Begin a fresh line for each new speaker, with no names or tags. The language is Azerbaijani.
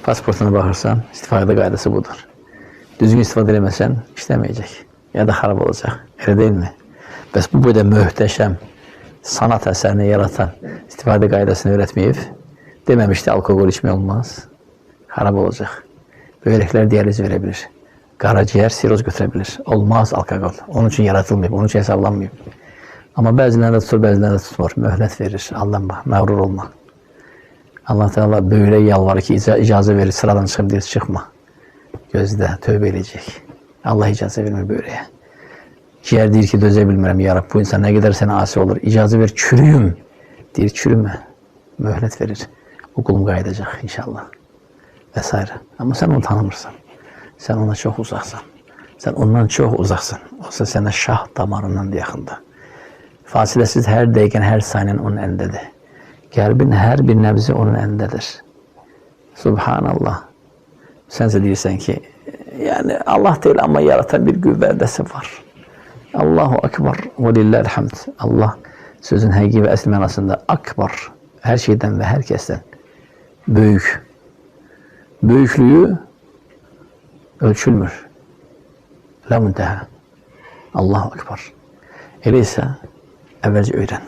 Pasportuna baxırsan, istifadə qaydası budur. Düzgün istifadə eləməsən, işləməyəcək. Ya da xarab olacaq. Elə deyilmi? Bəs bu boyda möhtəşəm sanat əsərini yaratan istifadə qaydasını öyrətməyib, deməmişdi alkoqol içmək olmaz. Xarab olacaq. Böyrəklər dializ verə bilir. Qaraciyər siroz götürə bilir. Olmaz alkoqol. Onun üçün yaratılmayıb, onun üçün hesablanmayıb. Amma bəzilərində tutur, bəzilərində tutmur. Möhlət verir. Aldanma, məğrur olma. Allah Teala böyrək yalvarır ki, icazə verir, sıradan çıxıb deyir, çıxma. Gözlə, tövbə edəcək. Allah icazə vermir böyrəyə. Ciğer deyir ki, dözə bilmirəm, ya Rab, bu insan nə qədər sənə asi olur. İcazə ver, çürüyüm. Deyir, çürümə. Möhlət verir. Bu qulum qayıdacaq inşallah. Və s. Amma sən onu tanımırsan. Sən ona çox uzaqsan. Sən ondan çox uzaqsan. Olsa sənə şah damarından yaxında. Fasiləsiz hər dəqiqən, hər saniyen onun əlindədir. Qəlbin hər bir nəbzi onun əlindədir. Subhanallah. Sənsə deyirsən ki, yəni Allah deyil, amma yaratan bir qüvvədəsi var. Allahu Akbar və lilləhil hamd. Allah sözün həqiqi və əsl mənasında akbar, hər şeydən və hər kəsdən böyük. Böyüklüyü ölçülmür. La müntəhə. Allahu Akbar. Elə isə əvvəlcə öyrən.